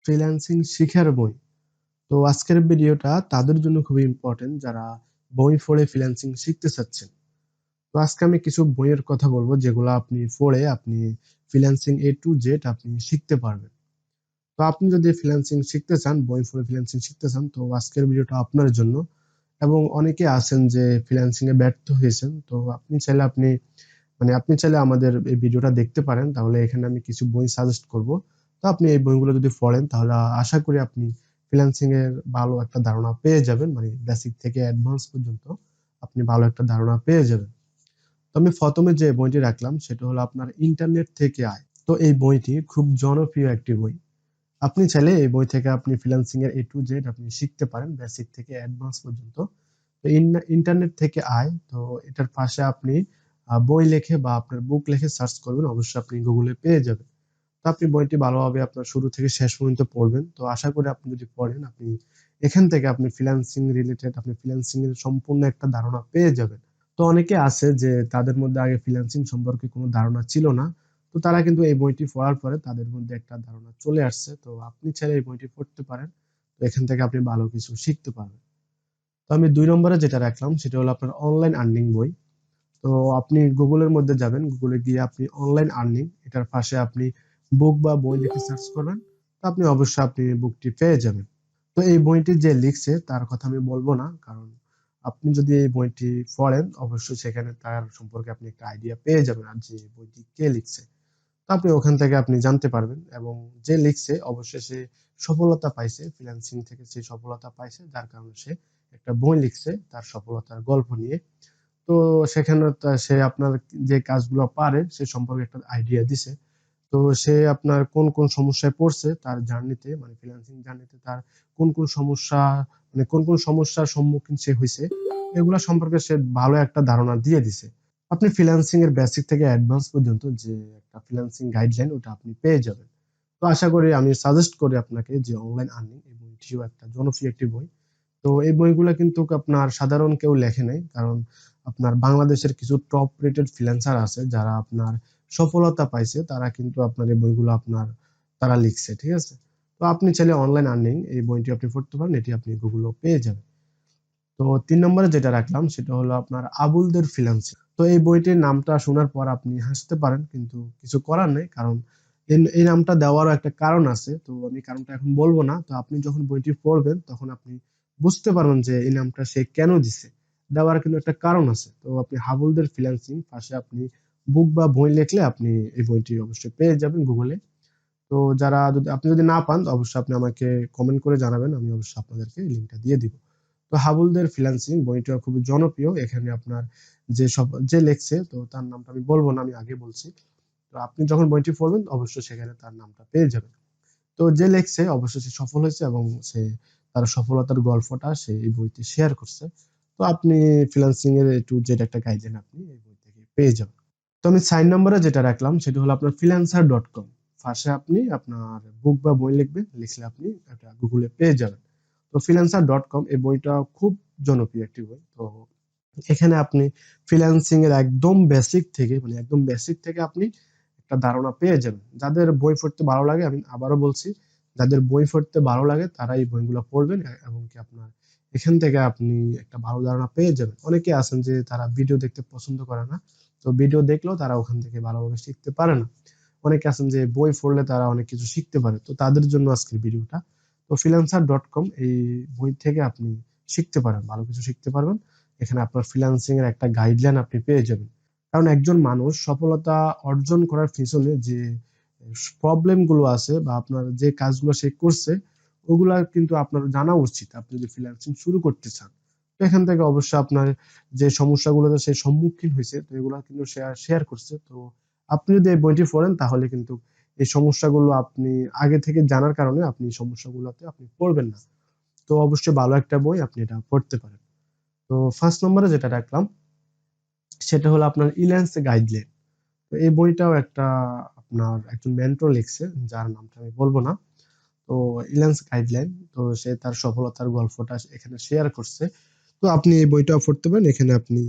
Freelancing শিখার বই। তো আজকের ভিডিওটা তাদের জন্য খুবই ইম্পর্টেন্ট যারা বই পড়ে ফ্রিল্যান্সিং শিখতে চাচ্ছেন। তো আজকে আমি কিছু বইয়ের কথা বলবো যেগুলো আপনি পড়ে আপনি ফ্রিল্যান্সিং A to Z আপনি শিখতে পারবেন। তো আপনি যদি ফ্রিল্যান্সিং শিখতে চান, বই পড়ে ফ্রিল্যান্সিং শিখতে চান, তো আজকের ভিডিওটা আপনার জন্য। এবং অনেকে আছেন যে ফ্রিল্যান্সিং এ ব্যর্থ হয়েছেন, তো আপনি চাইলে আমাদের এই ভিডিওটা দেখতে পারেন। তাহলে এখানে আমি কিছু বই সাজেস্ট করব। তো আপনি এই বইগুলো যদি পড়েন তাহলে আশা করি আপনি ফ্রিল্যান্সিং এর ভালো একটা ধারণা পেয়ে যাবেন। মানে বেসিক থেকে অ্যাডভান্স পর্যন্ত আপনি ভালো একটা ধারণা পেয়ে যাবেন। তো আমি প্রথমে যে বইটি রাখলাম সেটা হলো আপনার ইন্টারনেট থেকে আয়। তো এই বইটি খুব জনপ্রিয় একটি বই। আপনি চাইলে এই বই থেকে আপনি ফ্রিল্যান্সিং এর A to Z আপনি শিখতে পারেন বেসিক থেকে অ্যাডভান্স পর্যন্ত। তো ইন্টারনেট থেকে আয়, তো এটার পাশে আপনি বই লেখে বা আপনার বুক লেখে সার্চ করবেন, অবশ্যই আপনি গুগলে পেয়ে যাবেন। তো আপনি বইটি ভালোভাবে আপনার শুরু থেকে শেষ পর্যন্ত পড়বেন। তো আশা করি আপনি যদি পড়েন আপনি এখান থেকে আপনি ফ্রিল্যান্সিং রিলেটেড আপনি ফ্রিল্যান্সিং এর সম্পূর্ণ একটা ধারণা পেয়ে যাবেন। তো অনেকে আছে যে তাদের মধ্যে আগে ফ্রিল্যান্সিং সম্পর্কে কোনো ধারণা ছিল না। তো তারা কিন্তু এই বইটি পড়ার পরে তাদের মধ্যে একটা ধারণা চলে আসছে। তো আপনি চাইলে এই বইটি পড়তে পারেন। তো এখান থেকে আপনি ভালো কিছু শিখতে পারবেন। তো আমি ২ নম্বরে যেটা রাখলাম সেটা হলো আপনার অনলাইন আর্নিং বই। তো আপনি গুগলের মধ্যে যাবেন, গুগলে গিয়ে আপনি অনলাইন আর্নিং এটার পাশে আপনি বুক বা বই লিখে সার্চ করবেন। তো আপনি বুকটি পেয়ে যাবেন। তো এই বইটি যে লিখছে তার কথা আমি বলবো না, কারণ আপনি যদি এই বইটি পড়েন অবশ্যই সেখানে তার সম্পর্কে আপনি একটা আইডিয়া পেয়ে যাবেন আর যে বইটি কে লিখছে। তো আপনি ওখান থেকে আপনি জানতে পারবেন, এবং যে লিখছে অবশ্যই সে সফলতা পাইছে, ফ্রিল্যান্সিং থেকে সে সফলতা পাইছে যার কারণে সে একটা বই লিখছে তার সফলতার গল্প নিয়ে। তো সেখানে সে আপনার যে কাজগুলো পারে সে সম্পর্কে একটা আইডিয়া দিছে। তো সে আপনার কোন, কোন সমস্যায় পড়ছে তার জার্নিতে, মানে ফ্রিল্যান্সিং জার্নিতে তার কোন, কোন সমস্যা কোন, কোন সমস্যার সম্মুখীন সে হইছে, এগুলা সম্পর্কে সে ভালো একটা ধারণা দিয়ে দিছে। আপনি ফ্রিল্যান্সিং এর বেসিক থেকে অ্যাডভান্স পর্যন্ত যে একটা ফ্রিল্যান্সিং গাইডলাইন ওটা আপনি পেয়ে যাবেন। তো আশা করি আমি সাজেস্ট করি আপনাকে যে অনলাইন আর্নিং এই বইটিও একটা জনপ্রিয় একটি বই। তো এই বইগুলা কিন্তু আপনার সাধারণ কেউ লেখে নাই। কারণ আপনার বাংলাদেশের কিছু টপ রেটেড ফ্রিল্যান্সার আছে যারা আপনার সফলতা পাইছে, তারা কিন্তু আপনার এই বইগুলো তারা লিখছে। ঠিক আছে? তো আপনি চাইলে অনলাইন আর্নিং এই বইটি আপনি পড়তে পারেন। এটি আপনি গুগলেও পেয়ে যাবেন। তো ৩ নম্বরে যেটা রাখলাম সেটা হলো আপনার আবুলদের ফ্রিল্যান্সিং। তো এই বইটির নামটা শোনার পর আপনি হাসতে পারেন, কিন্তু কিছু করার নেই, কারণ এই নামটা দেওয়ারও একটা কারণ আছে। তো আমি কারণটা এখন বলবো না। তো আপনি যখন বইটি পড়বেন তখন আপনি বুঝতে পারবেন যে এই নামটা সে কেন দিছে। দেওয়ার কিন্তু একটা কারণ আছে। তো আপনি হাবুলদের ফ্রিল্যান্সিং পাশে আপনি বুক বা বই লিখলে আপনি এই বইটি অবশ্যই পেয়ে যাবেন গুগলে। তো আপনি যদি না পান অবশ্যই আপনি আমাকে কমেন্ট করে জানাবেন। আমি অবশ্যই আপনাদেরকে লিংকটা দিয়ে দিব। তো হাবুলদের ফ্রিল্যান্সিং বইটা খুবই জনপ্রিয়। এখানে আপনার যে লেখছে তো তার নামটা আমি বলবো না, আমি আগে বলছি। তো আপনি যখন বইটি পড়বেন অবশ্যই সেখানে তার নামটা পেয়ে যাবেন। তো যে লেখছে অবশ্যই সে সফল হয়েছে এবং সে তার সফলতার গল্পটা সে এই বইতে শেয়ার করছে। তো আপনি ফ্রিল্যান্সিং এর একটু যেটা একটা গাইডলাইন আপনি এই বই থেকে পেয়ে যাবেন। তো আমি ৪ নম্বরে যেটা রাখলাম সেটা হলো আপনার freelancer.com। ফার্স্টে আপনি আপনার বুক বা বই লিখবেন, লিখলে আপনি এটা গুগলে পেয়ে যাবেন। তো freelancer.com এই বইটা খুব জনপ্রিয় একটি বই। তো এখানে আপনি ফ্রিল্যান্সিং এর একদম বেসিক থেকে আপনি একটা ধারণা পেয়ে যাবেন। যাদের বই পড়তে ভালো লাগে, আমি আবারও বলছি, যাদের বই পড়তে ভালো লাগে তারা এই বইগুলো পড়বেন, এবং কি আপনার এখান থেকে আপনি একটা ভালো ধারণা পেয়ে যাবেন। অনেকে আছেন যে তারা ভিডিও দেখতে পছন্দ করে না। তো ভিডিও দেখলেও তারা ওখান থেকে ভালোভাবে শিখতে পারে না। অনেকে আছেন যে বই পড়লে তারা অনেক কিছু শিখতে পারে। তো তাদের জন্য আজকের ভিডিওটা। তো freelancer.com এই বই থেকে আপনি শিখতে পারেন, ভালো কিছু শিখতে পারবেন। এখানে আপনার ফ্রিল্যান্সিং এর একটা গাইডলাইন আপনি পেয়ে যাবেন। কারণ একজন মানুষ সফলতা অর্জন করার পিছনে যে প্রবলেম গুলো আছে বা আপনার যে কাজগুলো সে করছে ওগুলা কিন্তু আপনার জানা উচিত আপনি যদি ফ্রিল্যান্সিং শুরু করতে চান। তো এখান থেকে অবশ্যই আপনার যে সমস্যাগুলোতে সে সম্মুখীন হয়েছে তো এগুলা কিন্তু শেয়ার করছে। তো আপনি যদি এই বইটি পড়েন তাহলে কিন্তু এই সমস্যাগুলো আপনি আগে থেকে জানার কারণে আপনি সমস্যাগুলোতে আপনি পড়বেন না। তো অবশ্যই ভালো একটা বই, আপনি এটা পড়তে পারেন। তো ফার্স্ট নম্বরে যেটা রাখলাম সেটা হলো আপনার ইল্যান্স গাইডলাইন। তো এই বইটাও আপনার একজন মেন্টর লিখছে যার নামটা আমি বলবো না। তো ইল্যান্স গাইডলাইন, তো সে তার সফলতার গল্পটা এখানে শেয়ার করছে। তো আপনি এই বইটাও পড়তে পারেন। এখানে আপনি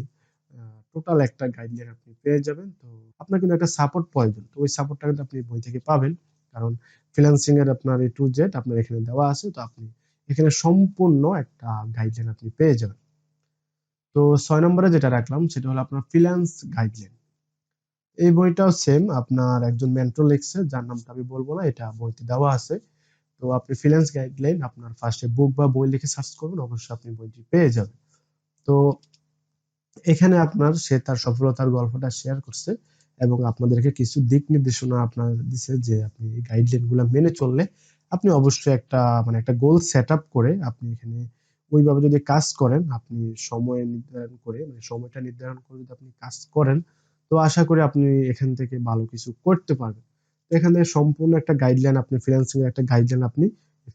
টোটাল একটা গাইডলাইন আপনি পেয়ে যাবেন। তো আপনার কিন্তু একটা সাপোর্ট প্রয়োজন, তো ওই সাপোর্টটা কিন্তু আপনি বই থেকে পাবেন। কারণ ফ্রিল্যান্সিং এর আপনার A to Z আপনার এখানে দেওয়া আছে। তো আপনি এখানে সম্পূর্ণ একটা গাইডলাইন আপনি পেয়ে যাবেন। তো 6 নম্বরে যেটা রাখলাম সেটা হলো আপনার ফ্রিল্যান্স গাইডলাইন। এই বইটাও সেম আপনার একজন মেন্টর লিখছে, যার নামটা আমি বলবো না, এটা বইতে দেওয়া আছে। তো আপনি ফ্রিল্যান্স গাইডলাইন আপনার ফার্স্টে বুক বা বই লিখে সার্চ করবেন, অবশ্যই আপনি বইটি পেয়ে যাবেন। তো এখানে আপনার সে তার সফলতার গল্পটা শেয়ার করছে এবং আপনাদেরকে কিছু দিক নির্দেশনা আপনার দিছে যে আপনি এই গাইডলাইন গুলা মেনে চললে আপনি অবশ্যই একটা মানে একটা গোল সেট আপ করে আপনি এখানে ওইভাবে যদি কাজ করেন, আপনি সময় নির্ধারণ করে মানে সময়টা নির্ধারণ করে যদি আপনি কাজ করেন, তো আশা করি আপনি এখান থেকে ভালো কিছু করতে পারবেন। তো এখান থেকে সম্পূর্ণ একটা গাইডলাইন আপনি ফ্রিল্যান্সিং এর একটা গাইডলাইন আপনি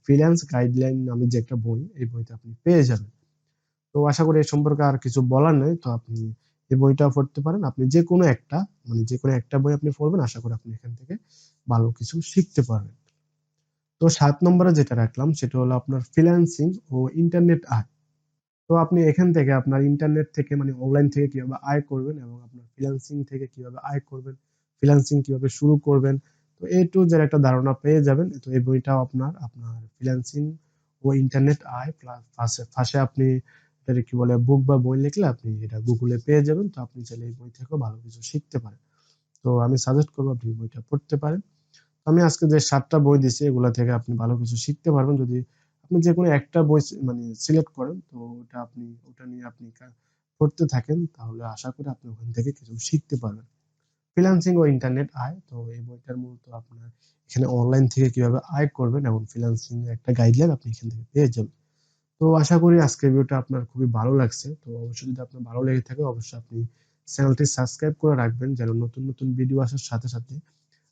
ফ্রিল্যান্স গাইডলাইন নামে যে একটা বই, এই বইতে আপনি পেয়ে যাবেন। তো আশা করি এই সম্পর্কে আর কিছু বলার নেই। তো আপনি এই বইটা পড়তে পারেন। আপনি যেকোনো একটা মানে যেকোনো একটা বই আপনি পড়বেন, আশা করি আপনি এখান থেকে ভালো কিছু শিখতে পারবেন। তো ৭ নম্বরে যেটা রাখলাম সেটা হলো আপনার ফ্রিল্যান্সিং ও ইন্টারনেট আয়। তো আপনি এখান থেকে আপনার ইন্টারনেট থেকে মানে অনলাইন থেকে কিভাবে আয় করবেন এবং আপনার ফ্রিল্যান্সিং থেকে কিভাবে আয় করবেন, ফ্রিল্যান্সিং কিভাবে শুরু করবেন। তো A to Z একটা ধারণা পেয়ে যাবেন। তো এই বইটাও আপনার ফ্রিল্যান্সিং ও ইন্টারনেট আয় প্লাস পাশে আপনি এটাকে কি বলে বুক বা বই লিখলে আপনি এটা গুগলে পেয়ে যাবেন। তো আপনি চাইলে এই বই থেকেও ভালো কিছু শিখতে পারেন। তো আমি সাজেস্ট করব আপনি এই বইটা পড়তে পারেন। আমি আজকে যে ৭ টা বই দিছি এগুলা থেকে আপনি ভালো কিছু শিখতে পারবেন যদি আপনি যেকোনো একটা বই মানে সিলেক্ট করেন। তো ওটা নিয়ে আপনি পড়তে থাকেন, তাহলে আশা করি আপনি ওখান থেকে কিছু শিখতে পারবেন। ফ্রিল্যান্সিং ও ইন্টারনেট আয়। তো এই বইটার মূলত আপনার এখানে অনলাইন থেকে কিভাবে আয় করবেন এবং ফ্রিল্যান্সিং এর একটা গাইডলাইন আপনি এখান থেকে পেয়ে যাবেন। তো আশা করি আজকের ভিডিওটা আপনার খুবই ভালো লাগছে। তো অবশ্যই যদি আপনার ভালো লেগে থাকে অবশ্যই আপনি চ্যানেলটি সাবস্ক্রাইব করে রাখবেন যেন নতুন, নতুন ভিডিও আসার সাথে, সাথে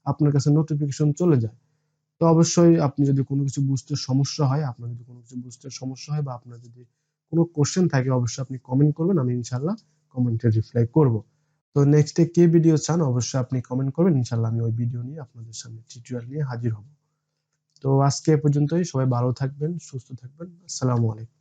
আপনার কাছে নোটিফিকেশন চলে যায়। তো অবশ্যই আপনি যদি কোনো কিছু বুঝতে সমস্যা হয়, আপনার যদি কোনো কিছু বুঝতে সমস্যা হয় বা আপনার যদি কোনো কোয়েশ্চেন থাকে অবশ্যই আপনি কমেন্ট করবেন। আমি ইনশাআল্লাহ কমেন্টে রিপ্লাই করব। তো নেক্সট এ কি ভিডিও চান অবশ্যই আপনি কমেন্ট করবেন। ইনশাআল্লাহ আমি ওই ভিডিও নিয়ে আপনাদের সামনে টিউটোরিয়াল নিয়ে হাজির হব। তো আজকে এ পর্যন্তই। সবাই ভালো থাকবেন, সুস্থ থাকবেন। আসসালামু আলাইকুম।